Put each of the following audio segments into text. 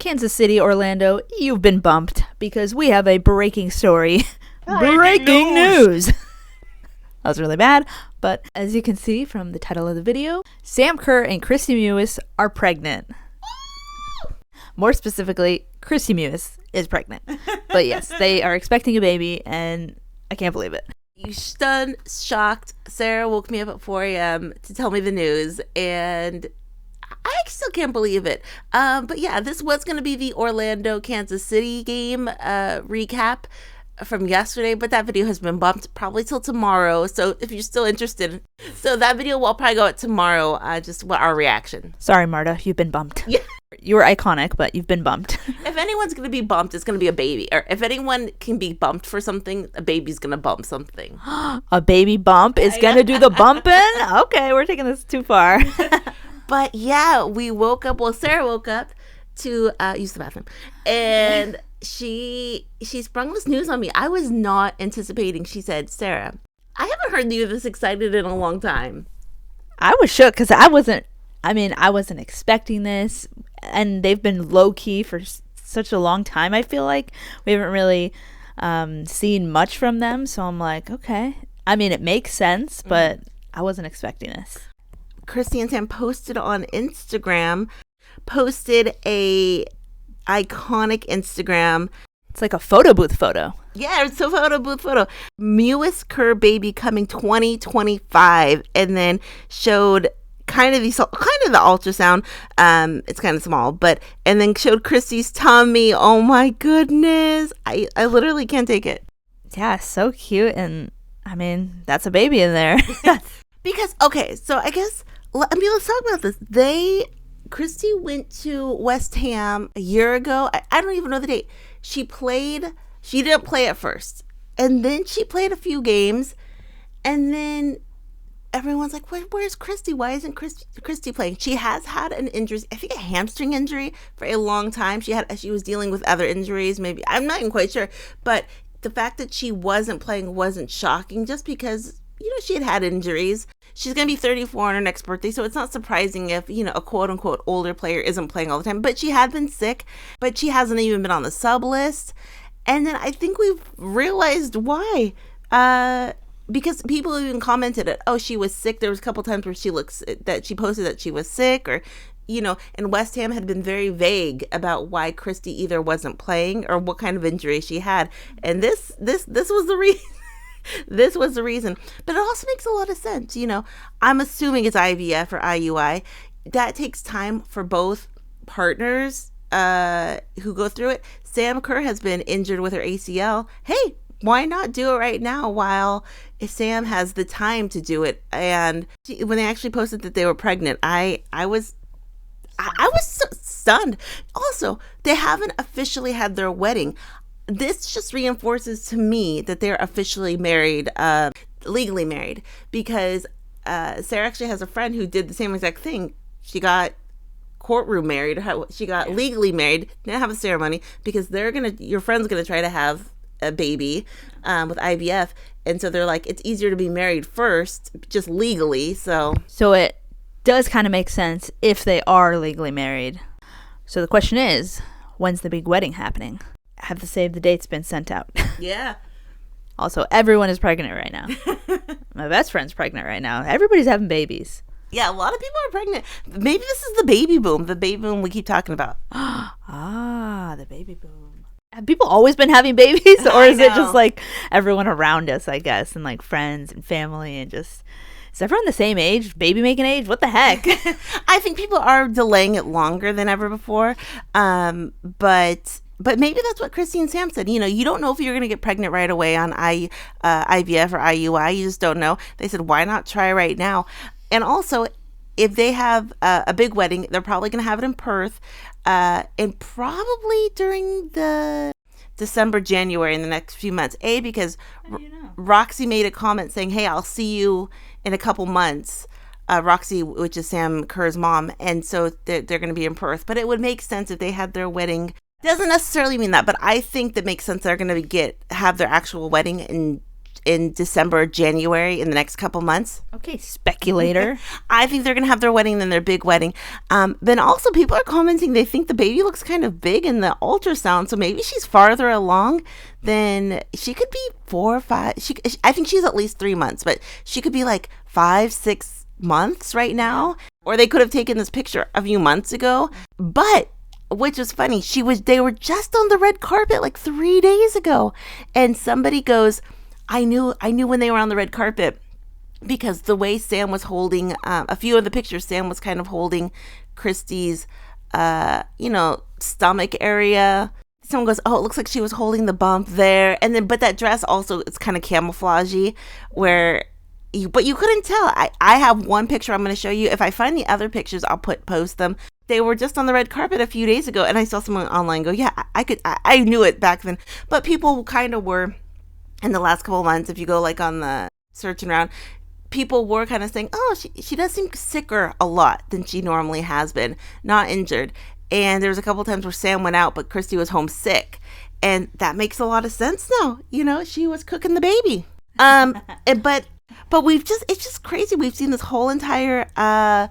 Kansas City, Orlando, you've been bumped because we have a breaking story. Breaking news! That was really bad, but as you can see from the title of the video, Sam Kerr and Kristie Mewis are pregnant. More specifically, Kristie Mewis is pregnant. But yes, they are expecting a baby, and I can't believe it. You stunned, shocked. Sarah woke me up at 4 a.m. to tell me the news, and I still can't believe it. But yeah, this was going to be the Orlando, Kansas City game recap from yesterday, but that video has been bumped probably till tomorrow. So if you're still interested, so that video will probably go out tomorrow. Just what our reaction. Sorry, Marta, you've been bumped. Yeah. You were iconic, but you've been bumped. If anyone's going to be bumped, it's going to be a baby. Or if anyone can be bumped for something, a baby's going to bump something. A baby bump is going to do the bumping? Okay, we're taking this too far. But yeah, we woke up. Well, Sarah woke up to use the bathroom, and she sprung this news on me. I was not anticipating. She said, "Sarah, I haven't heard you this excited in a long time." I was shook because I wasn't expecting this, and they've been low key for such a long time. I feel like we haven't really seen much from them, so I'm like, okay. I mean, it makes sense, but I wasn't expecting this. Christen and Sam posted on Instagram, posted a iconic Instagram. It's like a photo booth photo. Yeah, it's a photo booth photo. Mewis Kerr baby coming 2025, and then showed kind of the ultrasound. It's kind of small, and then showed Kristie's tummy. Oh my goodness, I literally can't take it. Yeah, so cute, and I mean that's a baby in there. Because okay, so I guess let's talk about this. Kristie went to West Ham a year ago. I don't even know the date. She didn't play at first. And then she played a few games. And then everyone's like, where's Kristie? Why isn't Kristie playing? She has had an injury, I think a hamstring injury for a long time. She was dealing with other injuries, maybe. I'm not even quite sure. But the fact that she wasn't playing wasn't shocking just because, she had injuries. She's going to be 34 on her next birthday, so it's not surprising if, a quote-unquote older player isn't playing all the time. But she had been sick, but she hasn't even been on the sub list. And then I think we've realized why. Because people even commented it, she was sick. There was a couple times where she posted that she was sick, or, and West Ham had been very vague about why Kristie either wasn't playing or what kind of injury she had. And this was the reason. This was the reason. But it also makes a lot of sense. I'm assuming it's IVF or IUI. That takes time for both partners who go through it. Sam Kerr has been injured with her ACL. Hey, why not do it right now while Sam has the time to do it? And when they actually posted that they were pregnant, I was so stunned. Also, they haven't officially had their wedding. This just reinforces to me that they're officially married, legally married, because Sarah actually has a friend who did the same exact thing. She got courtroom married. She got legally married. Didn't have a ceremony because your friend's gonna try to have a baby with IVF, and so they're like, it's easier to be married first, just legally. So it does kind of make sense if they are legally married. So the question is, when's the big wedding happening? Have the save the dates been sent out? Yeah. Also, everyone is pregnant right now. My best friend's pregnant right now. Everybody's having babies. Yeah, a lot of people are pregnant. Maybe this is the baby boom. The baby boom we keep talking about. The baby boom. Have people always been having babies? Or is it just like everyone around us, I guess, and like friends and family, and just... Is everyone the same age? Baby making age? What the heck? I think people are delaying it longer than ever before. But maybe that's what Kristie and Sam said. You don't know if you're going to get pregnant right away on IVF or IUI. You just don't know. They said, why not try right now? And also, if they have a big wedding, they're probably going to have it in Perth. And probably during the December, January, in the next few months. Because Roxy made a comment saying, hey, I'll see you in a couple months. Roxy, which is Sam Kerr's mom. And so they're going to be in Perth. But it would make sense if they had their wedding. Doesn't necessarily mean that, but I think that makes sense. They're going to have their actual wedding in December or January in the next couple months. Okay, speculator. I think they're going to have their wedding, then their big wedding. Then also people are commenting they think the baby looks kind of big in the ultrasound. So maybe she's farther along than she could be 4 or 5. I think she's at least 3 months, but she could be like 5, 6 months right now. Or they could have taken this picture a few months ago. But which was funny, they were just on the red carpet like 3 days ago. And somebody goes, I knew when they were on the red carpet because the way Sam was holding a few of the pictures, Sam was kind of holding Kristie's stomach area. Someone goes, oh, it looks like she was holding the bump there. And then but that dress also, it's kind of camouflagey but you couldn't tell. I have one picture I'm going to show you. If I find the other pictures, I'll post them. They were just on the red carpet a few days ago, and I saw someone online go, yeah, I knew it back then. But people kind of were, in the last couple of months, if you go like on the searching around, people were kind of saying, oh, she does seem sicker a lot than she normally has been, not injured. And there was a couple of times where Sam went out, but Kristie was home sick. And that makes a lot of sense now. She was cooking the baby. But it's just crazy. We've seen this whole entire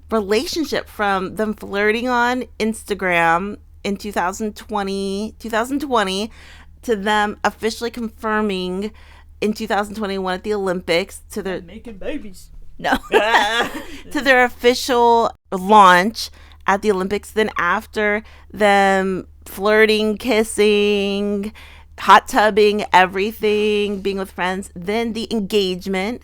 relationship from them flirting on Instagram in 2020 to them officially confirming in 2021 at the Olympics to their making babies. No. To their official launch at the Olympics. Then after them flirting, kissing, hot tubbing, everything, being with friends, then the engagement,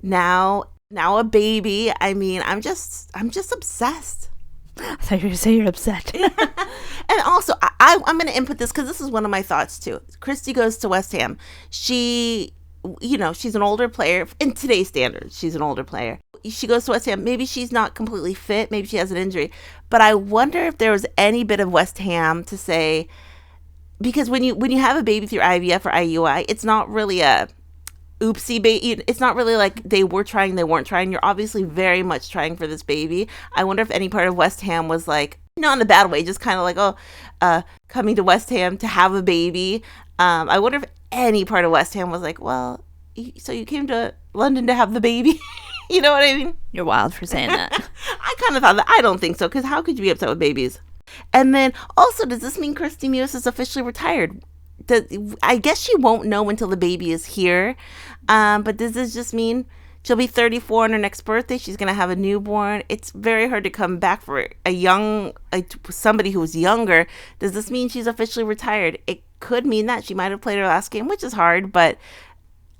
now a baby. I mean, I'm just obsessed. I thought you were going to say you're upset. And also, I'm going to input this because this is one of my thoughts too. Kristie goes to West Ham. She's an older player. In today's standards, she's an older player. She goes to West Ham. Maybe she's not completely fit. Maybe she has an injury. But I wonder if there was any bit of West Ham to say, because when you have a baby through IVF or IUI, it's not really a oopsie baby. It's not really like they were trying, they weren't trying. You're obviously very much trying for this baby. I wonder if any part of West Ham was like, not in a bad way, just kind of like, coming to West Ham to have a baby. I wonder if any part of West Ham was like, well, so you came to London to have the baby? You know what I mean? You're wild for saying that. I kind of thought that. I don't think so, because how could you be upset with babies? And then also, does this mean Kristie Mewis is officially retired? I guess she won't know until the baby is here. But does this just mean she'll be 34 on her next birthday? She's going to have a newborn. It's very hard to come back for somebody who's younger. Does this mean she's officially retired? It could mean that. She might have played her last game, which is hard. But,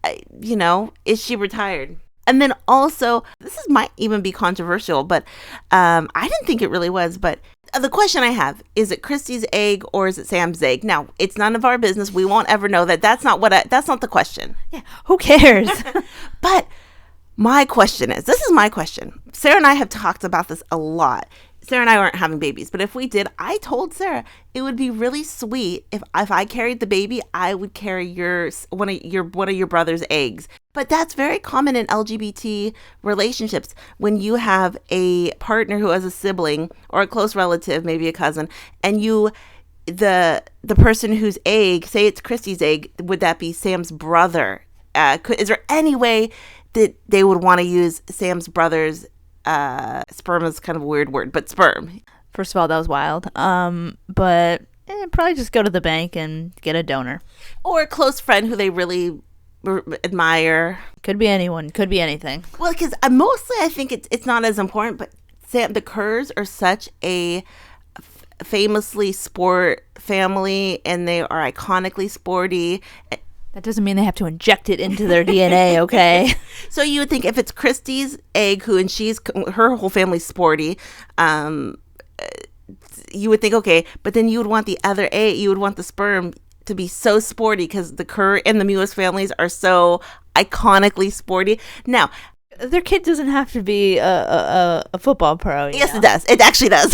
is she retired? And then also, might even be controversial, but I didn't think it really was. But the question I have, is it Kristie's egg or is it Sam's egg? Now, it's none of our business. We won't ever know that. That's not the question. Yeah, who cares? But my question is, this is my question. Sarah and I have talked about this a lot. Sarah and I aren't having babies, but if we did, I told Sarah it would be really sweet if I carried the baby, I would carry one of your brother's eggs. But that's very common in LGBT relationships. When you have a partner who has a sibling or a close relative, maybe a cousin, and the person whose egg, say it's Kristie's egg, would that be Sam's brother? Is there any way that they would want to use Sam's brother's sperm is kind of a weird word, but sperm? First of all, that was wild. But probably just go to the bank and get a donor. Or a close friend who they really admire. Could be anyone. Could be anything. Well, because mostly I think it's not as important, but the Kerrs are such a famously sport family, and they are iconically sporty. That doesn't mean they have to inject it into their DNA, okay? So you would think if it's Kristie's egg, her whole family's sporty, you would think, okay, but then you would want the other egg, you would want the sperm to be so sporty because the Kerr and the Mewis families are so iconically sporty. Now, their kid doesn't have to be a football pro. Yes, it does. It actually does.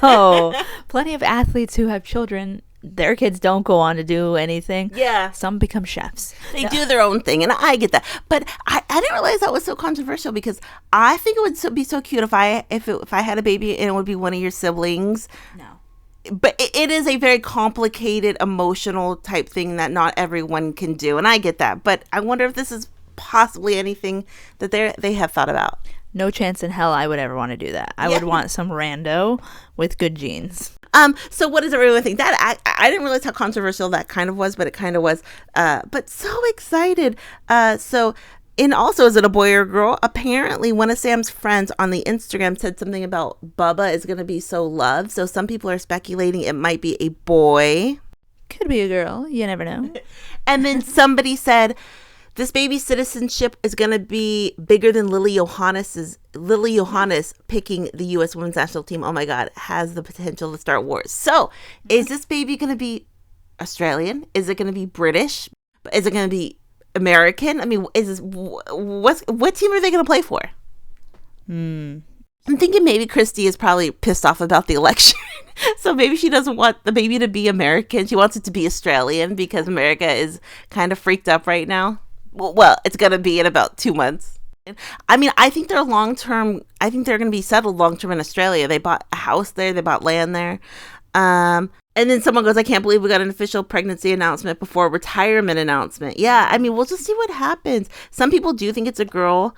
No. Plenty of athletes who have children, their kids don't go on to do anything. Yeah. Some become chefs. They do their own thing, and I get that. But I didn't realize that was so controversial, because I think it would be so cute if I had a baby and it would be one of your siblings. No. but it is a very complicated, emotional type thing that not everyone can do. And I get that. But I wonder if this is possibly anything that they have thought about. No chance in hell I would ever want to do that. I would want some rando with good genes. So what does everyone think? That I didn't realize how controversial that kind of was, but it kind of was. But so excited. And also, is it a boy or a girl? Apparently, one of Sam's friends on the Instagram said something about Bubba is going to be so loved. So some people are speculating it might be a boy. Could be a girl. You never know. And then somebody said this baby's citizenship is going to be bigger than Lily Johannes picking the U.S. women's national team. Oh my God, has the potential to start wars. So is this baby going to be Australian? Is it going to be British? Is it going to be American? I mean, what team are they going to play for? I'm thinking maybe Kristie is probably pissed off about the election. So maybe she doesn't want the baby to be American. She wants it to be Australian because America is kind of freaked up right now. Well, it's going to be in about 2 months. I mean, I think they're going to be settled long-term in Australia. They bought a house there. They bought land there. And then someone goes, I can't believe we got an official pregnancy announcement before a retirement announcement. Yeah, I mean, we'll just see what happens. Some people do think it's a girl.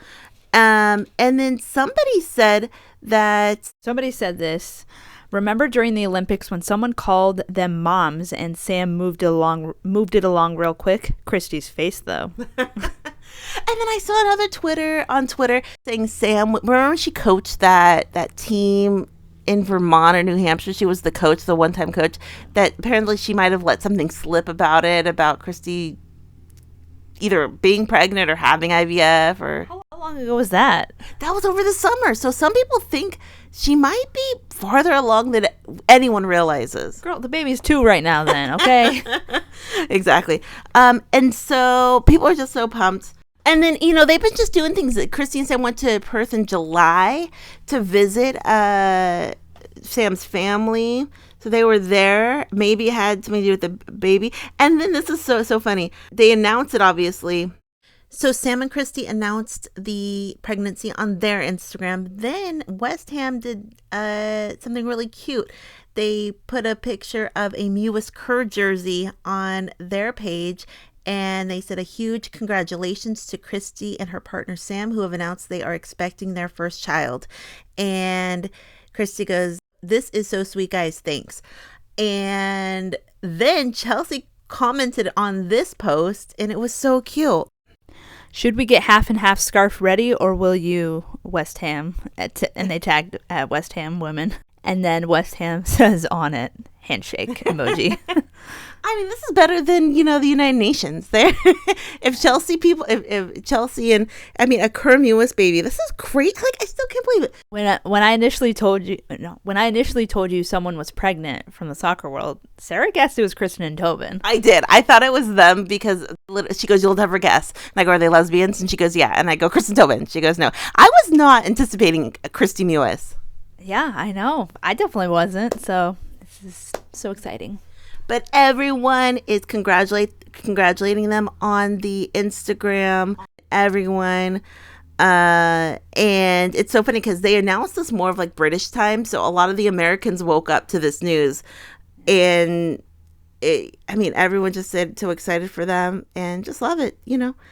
And then somebody said this. Remember during the Olympics when someone called them moms and Sam moved it along real quick? Kristie's face, though. And then I saw another on Twitter saying Sam, remember when she coached that team in Vermont or New Hampshire? She was the one-time coach, that apparently she might have let something slip about Kristie either being pregnant or having IVF. Or how long ago was that? That was over the summer. So some people think she might be farther along than anyone realizes. Girl, the baby's 2 right now then, okay? Exactly. And so people are just so pumped. And then, they've been just doing things. Kristie and Sam went to Perth in July to visit Sam's family. So they were there. Maybe it had something to do with the baby. And then this is so funny. They announced it, obviously. So Sam and Kristie announced the pregnancy on their Instagram. Then West Ham did something really cute. They put a picture of a Mewis Kerr jersey on their page. And they said a huge congratulations to Kristie and her partner Sam, who have announced they are expecting their first child. And Kristie goes, "This is so sweet, guys. Thanks." And then Chelsea commented on this post, and it was so cute. Should we get half and half scarf ready, or will you, West Ham? And they tagged West Ham women. And then West Ham says on it, handshake emoji. I mean, this is better than, the United Nations there. If Chelsea and, a Kerr Mewis baby, this is great. Like, I still can't believe it. When I initially told you someone was pregnant from the soccer world, Sarah guessed it was Christen and Tobin. I did. I thought it was them because she goes, "You'll never guess." And I go, "Are they lesbians?" And she goes, "Yeah." And I go, "Christen and Tobin." She goes, "No." I was not anticipating Kristie Mewis. Yeah, I know. I definitely wasn't. So this is so exciting. But everyone is congratulating them on the Instagram. Everyone. And it's so funny because they announced this more of like British time. So a lot of the Americans woke up to this news. And everyone just said so excited for them and just love it.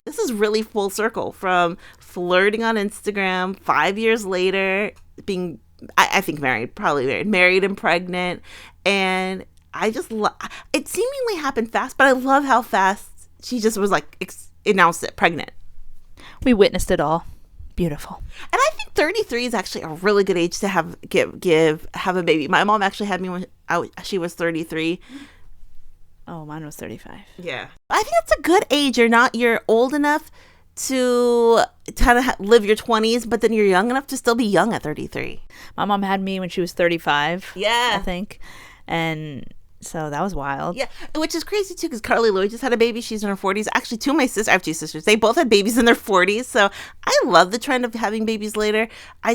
This is really full circle from flirting on Instagram 5 years later, being, I think married and pregnant. And I just it seemingly happened fast, but I love how fast she just was like announced it pregnant. We witnessed it all. Beautiful. And I think 33 is actually a really good age to have a baby. My mom actually had me when she was 33. Oh, mine was 35. Yeah. I think that's a good age. You're old enough to kind of live your 20s, but then you're young enough to still be young at 33. My mom had me when she was 35. Yeah. I think. And so that was wild. Yeah, which is crazy too because Carly Lloyd just had a baby. She's in her 40s. Actually, I have 2 sisters. They both had babies in their 40s. So I love the trend of having babies later. I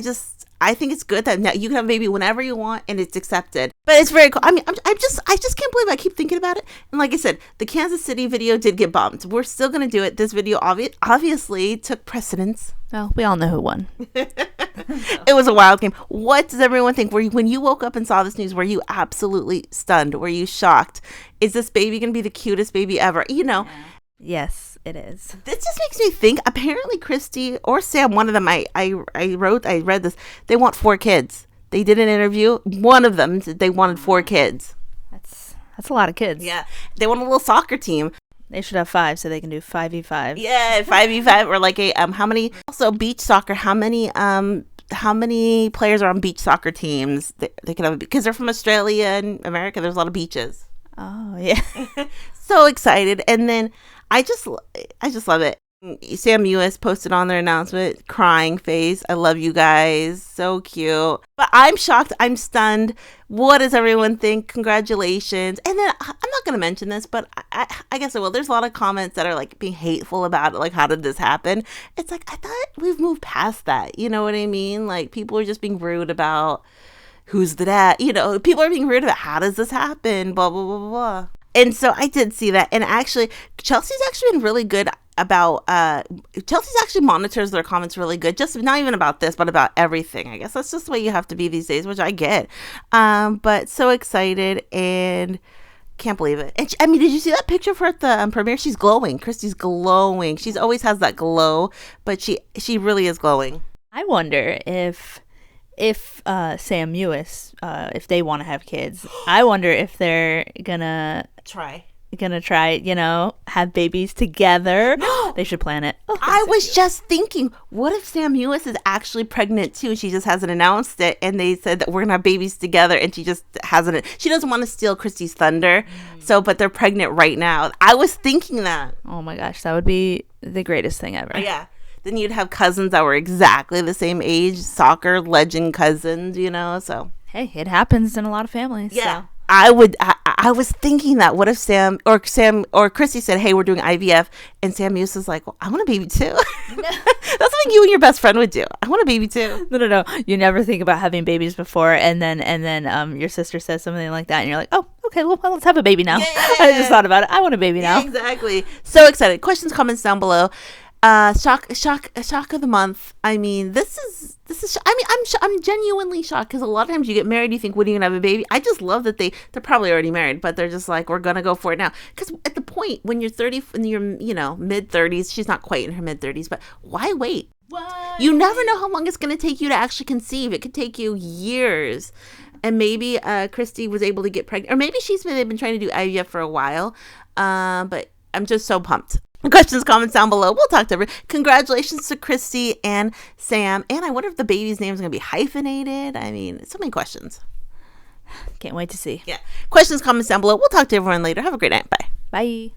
think it's good that now you can have a baby whenever you want and it's accepted. But it's very cool. I mean, I just can't believe I keep thinking about it. And like I said, the Kansas City video did get bumped. We're still going to do it. This video obviously took precedence Well, we all know who won. It was a wild game. What does everyone think? When you woke up and saw this news, were you absolutely stunned? Were you shocked? Is this baby going to be the cutest baby ever? You know. Yeah. Yes, it is. This just makes me think, apparently Kristie or Sam, one of them, I read this, they want 4 kids. They did an interview. One of them said they wanted 4 kids. That's a lot of kids. Yeah. They want a little soccer team. They should have 5 so they can do 5v5. Yeah, 5v5 or like a how many, also beach soccer, how many players are on beach soccer teams? They can have, because they're from Australia and America, there's a lot of beaches. Oh, yeah. So excited. And then I just love it. Sam Mewis posted on their announcement, crying face. I love you guys. So cute. But I'm shocked. I'm stunned. What does everyone think? Congratulations. And then I'm not going to mention this, but I guess I will. There's a lot of comments that are like being hateful about it. Like, how did this happen? It's like, I thought we've moved past that. You know what I mean? Like, people are just being rude about who's the dad. You know, people are being rude about how does this happen? Blah, blah, blah, blah. And so I did see that. And actually, Chelsea's actually been really good about, Chelsea's actually monitors their comments really good. Just not even about this, but about everything. I guess that's just the way you have to be these days, which I get. But so excited and can't believe it. And I mean, did you see that picture of her at the premiere? She's glowing. Kristie's glowing. She's always has that glow, but she really is glowing. I wonder if Sam Mewis, if they want to have kids, I wonder if they're gonna try, you know, have babies together. They should plan it. Oh, I was just thinking, what if Sam Mewis is actually pregnant too? She just hasn't announced it, and they said that we're gonna have babies together, and she just hasn't. She doesn't want to steal Kristie's thunder, but they're pregnant right now. I was thinking that. Oh my gosh, that would be the greatest thing ever. Yeah. Then you'd have cousins that were exactly the same age, soccer legend cousins, you know, so. Hey, it happens in a lot of families. Yeah. So. I was thinking that. What if Sam or Kristie said, hey, we're doing IVF, and Sam Mewis was like, well, I want a baby too. That's something you and your best friend would do. I want a baby too. No. You never think about having babies before, and then your sister says something like that, and you're like, oh, okay, well, let's have a baby now. Yeah. I just thought about it. I want a baby now. Yeah, exactly. So excited. Questions, comments down below. Shock of the month. I mean, this is. I mean, I'm genuinely shocked, because a lot of times you get married, you think, when are you gonna have a baby? I just love that they're probably already married, but they're just like, we're gonna go for it now. Because at the point when you're 30, in your mid 30s, she's not quite in her mid 30s, but why wait? What? You never know how long it's gonna take you to actually conceive. It could take you years. And maybe Kristie was able to get pregnant, or maybe they've been trying to do IVF for a while. But I'm just so pumped. Questions, comments down below. We'll talk to everyone. Congratulations to Kristie and Sam. And I wonder if the baby's name is going to be hyphenated. I mean, so many questions. Can't wait to see. Yeah. Questions, comments down below. We'll talk to everyone later. Have a great night. Bye. Bye.